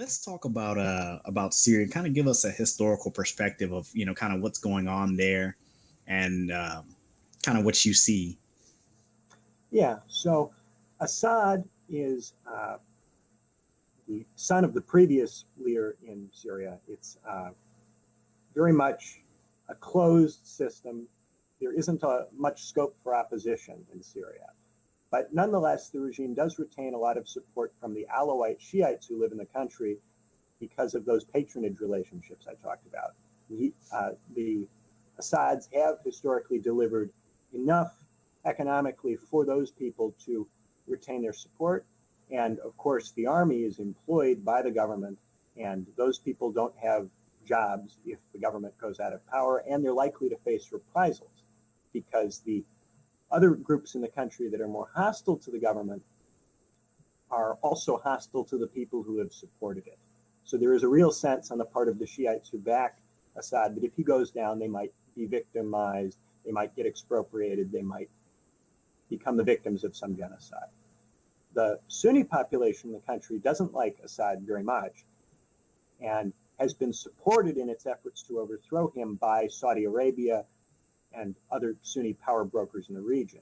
Let's talk about Syria. Kind of give us a historical perspective of kind of what's going on there, and kind of what you see. Yeah, so Assad is the son of the previous leader in Syria. It's very much a closed system. There isn't much scope for opposition in Syria. But nonetheless, the regime does retain a lot of support from the Alawite Shiites who live in the country because of those patronage relationships I talked about. The Assads have historically delivered enough economically for those people to retain their support. And of course, the army is employed by the government, and those people don't have jobs if the government goes out of power, and they're likely to face reprisals because the other groups in the country that are more hostile to the government are also hostile to the people who have supported it. So there is a real sense on the part of the Shiites who back Assad that if he goes down, they might be victimized, they might get expropriated, they might become the victims of some genocide. The Sunni population in the country doesn't like Assad very much and has been supported in its efforts to overthrow him by Saudi Arabia and other Sunni power brokers in the region.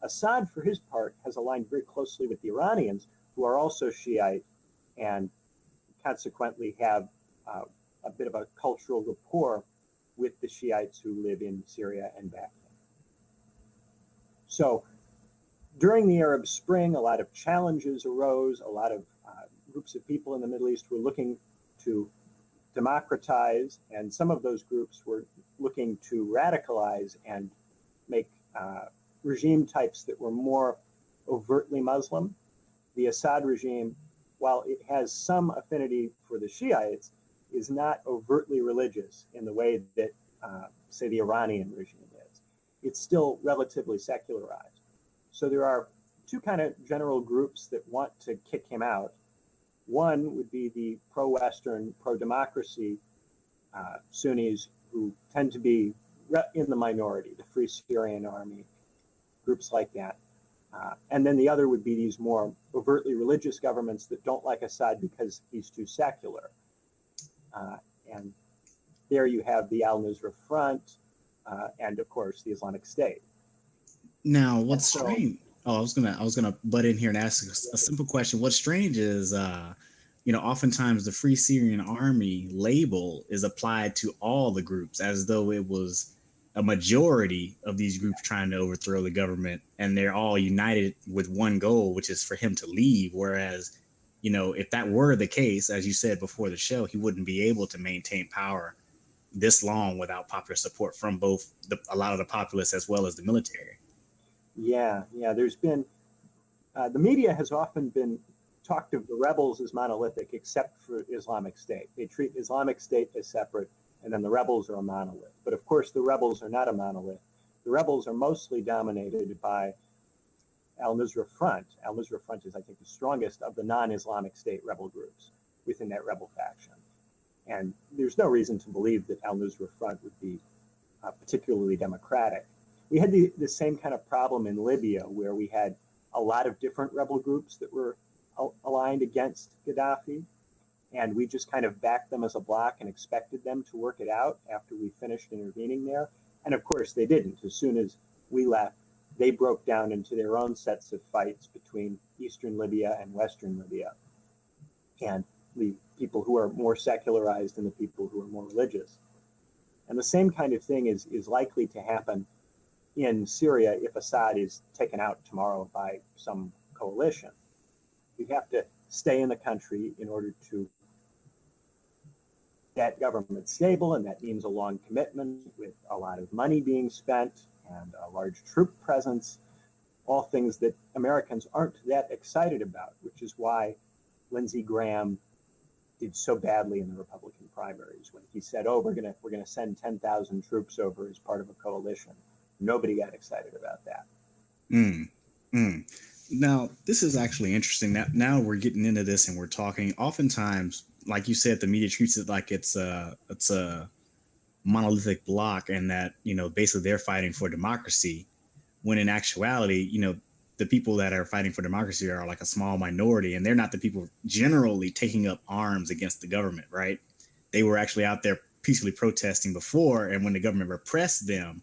Assad, for his part, has aligned very closely with the Iranians, who are also Shiite and consequently have a bit of a cultural rapport with the Shiites who live in Syria and back then. So during the Arab Spring, a lot of challenges arose. A lot of groups of people in the Middle East were looking to democratize, and some of those groups were looking to radicalize and make regime types that were more overtly Muslim. The Assad regime, while it has some affinity for the Shiites, is not overtly religious in the way that, say, the Iranian regime is. It's still relatively secularized. So there are two kind of general groups that want to kick him out. One would be the pro-Western, pro-democracy Sunnis who tend to be in the minority, the Free Syrian Army, groups like that. And then the other would be these more overtly religious governments that don't like Assad because he's too secular. And there you have the Al-Nusra Front and, of course, the Islamic State. Now, what's strange? Oh, I was gonna butt in here and ask a simple question. What's strange is, oftentimes the Free Syrian Army label is applied to all the groups as though it was a majority of these groups trying to overthrow the government, and they're all united with one goal, which is for him to leave. Whereas, if that were the case, as you said before the show, he wouldn't be able to maintain power this long without popular support from both a lot of the populace as well as the military. Yeah. There's been, the media has often been talked of the rebels as monolithic, except for Islamic State. They treat Islamic State as separate, and then the rebels are a monolith. But of course, the rebels are not a monolith. The rebels are mostly dominated by Al-Nusra Front. Al-Nusra Front is, I think, the strongest of the non-Islamic State rebel groups within that rebel faction. And there's no reason to believe that Al-Nusra Front would be particularly democratic. We had the same kind of problem in Libya, where we had a lot of different rebel groups that were aligned against Gaddafi, and we just kind of backed them as a bloc and expected them to work it out after we finished intervening there. And of course, they didn't. As soon as we left, they broke down into their own sets of fights between Eastern Libya and Western Libya, and the people who are more secularized and the people who are more religious. And the same kind of thing is likely to happen in Syria if Assad is taken out tomorrow by some coalition. You have to stay in the country in order to get government stable, and that means a long commitment with a lot of money being spent and a large troop presence, all things that Americans aren't that excited about, which is why Lindsey Graham did so badly in the Republican primaries when he said, "Oh, we're gonna send 10,000 troops over as part of a coalition." Nobody got excited about that. Now, this is actually interesting. Now we're getting into this and we're talking. Oftentimes, like you said, the media treats it like it's a monolithic block, and that basically they're fighting for democracy. When in actuality, the people that are fighting for democracy are like a small minority, and they're not the people generally taking up arms against the government, right? They were actually out there peacefully protesting before, and when the government repressed them,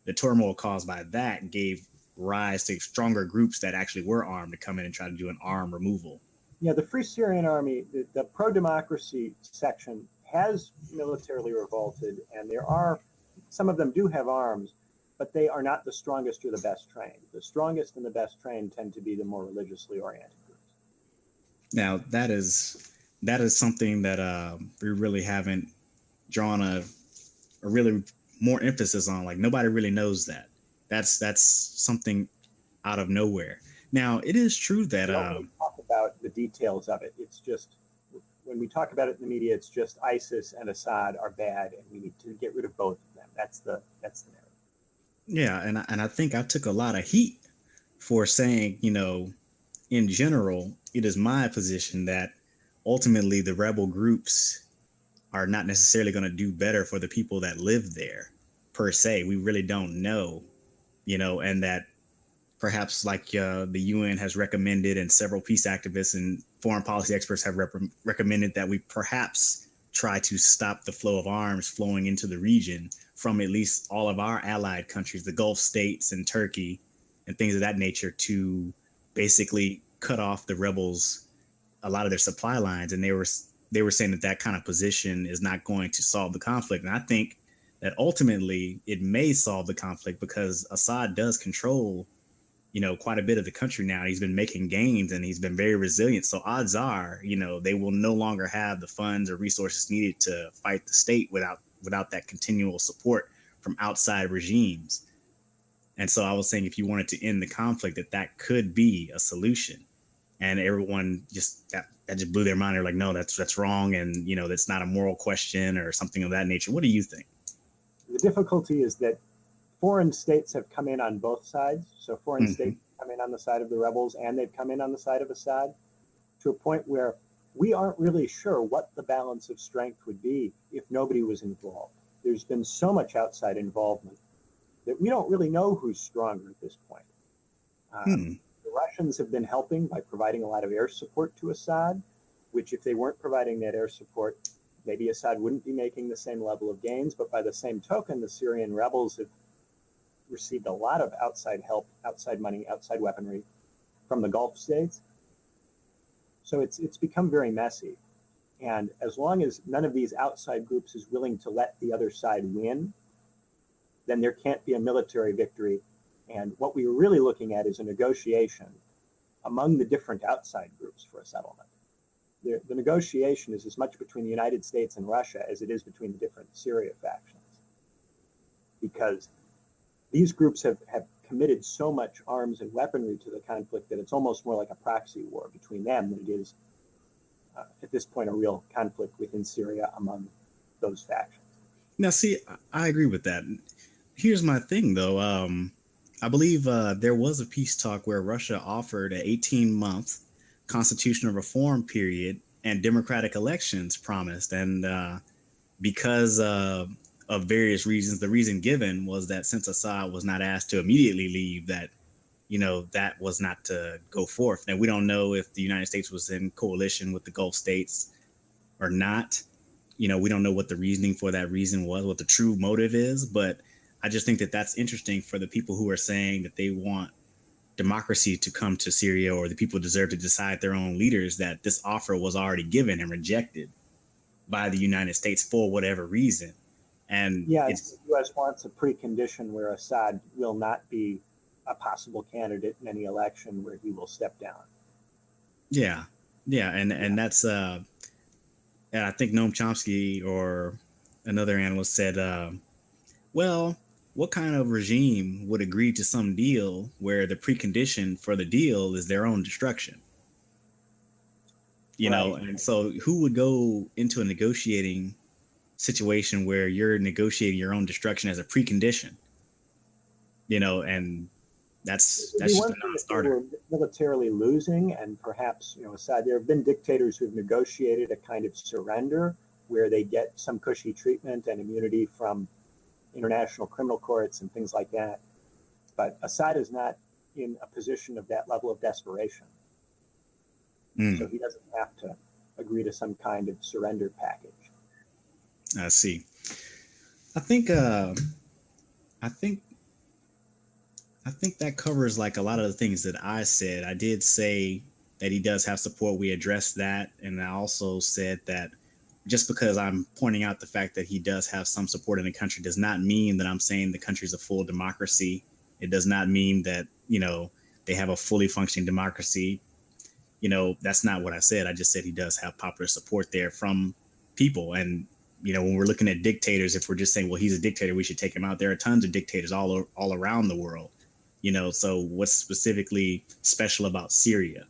the turmoil caused by that gave rise to stronger groups that actually were armed to come in and try to do an arm removal. Yeah, the Free Syrian Army, the pro-democracy section has militarily revolted, and there are, some of them do have arms, but they are not the strongest or the best trained. The strongest and the best trained tend to be the more religiously oriented groups. Now, that is something that we really haven't drawn a really more emphasis on. Like, nobody really knows that. That's something out of nowhere. Now, it is true that we don't really talk about the details of it. It's just, when we talk about it in the media, it's just ISIS and Assad are bad, and we need to get rid of both of them. That's the narrative. Yeah, and I think I took a lot of heat for saying, you know, in general, it is my position that ultimately the rebel groups are not necessarily going to do better for the people that live there, per se. We really don't know, you know, and that perhaps like the UN has recommended, and several peace activists and foreign policy experts have recommended that we perhaps try to stop the flow of arms flowing into the region from at least all of our allied countries, the Gulf states and Turkey and things of that nature, to basically cut off the rebels a lot of their supply lines. And they were saying that that kind of position is not going to solve the conflict. And I think that ultimately it may solve the conflict, because Assad does control, you know, quite a bit of the country now. He's been making gains and he's been very resilient. So odds are, you know, they will no longer have the funds or resources needed to fight the state without that continual support from outside regimes. And so I was saying, if you wanted to end the conflict, that could be a solution. And everyone just that just blew their mind. They're like, no, that's wrong, and you know, that's not a moral question or something of that nature. What do you think? The difficulty is that foreign states have come in on both sides. So foreign states come in on the side of the rebels, and they've come in on the side of Assad, to a point where we aren't really sure what the balance of strength would be if nobody was involved. There's been so much outside involvement that we don't really know who's stronger at this point. The Russians have been helping by providing a lot of air support to Assad, which, if they weren't providing that air support, maybe Assad wouldn't be making the same level of gains. But by the same token, the Syrian rebels have received a lot of outside help, outside money, outside weaponry from the Gulf states. So it's become very messy. And as long as none of these outside groups is willing to let the other side win, then there can't be a military victory. And what we were really looking at is a negotiation among the different outside groups for a settlement. The negotiation is as much between the United States and Russia as it is between the different Syria factions, because these groups have committed so much arms and weaponry to the conflict that it's almost more like a proxy war between them than it is, at this point, a real conflict within Syria among those factions. Now, see, I agree with that. Here's my thing, though. I believe there was a peace talk where Russia offered an 18-month constitutional reform period and democratic elections promised. And because of various reasons, the reason given was that since Assad was not asked to immediately leave, that, you know, that was not to go forth. Now, we don't know if the United States was in coalition with the Gulf states or not. You know, we don't know what the reasoning for that reason was, what the true motive is. But I just think that that's interesting for the people who are saying that they want democracy to come to Syria, or the people deserve to decide their own leaders, that this offer was already given and rejected by the United States for whatever reason. And yeah, the U.S. wants a precondition where Assad will not be a possible candidate in any election, where he will step down. Yeah, and that's and I think Noam Chomsky or another analyst said, well, what kind of regime would agree to some deal where the precondition for the deal is their own destruction? You know, and so who would go into a negotiating situation where you're negotiating your own destruction as a precondition? You know, and that's just a non-starter. Militarily losing, and perhaps, you know, Assad, there have been dictators who have negotiated a kind of surrender where they get some cushy treatment and immunity from international criminal courts and things like that. But Assad is not in a position of that level of desperation. Mm. So he doesn't have to agree to some kind of surrender package. I see. I think I think that covers like a lot of the things that I said. I did say that he does have support. We addressed that, and I also said that just because I'm pointing out the fact that he does have some support in the country does not mean that I'm saying the country's a full democracy. It does not mean that, they have a fully functioning democracy. That's not what I said. I just said he does have popular support there from people. And, when we're looking at dictators, if we're just saying, well, he's a dictator, we should take him out. There are tons of dictators all around the world. So what's specifically special about Syria?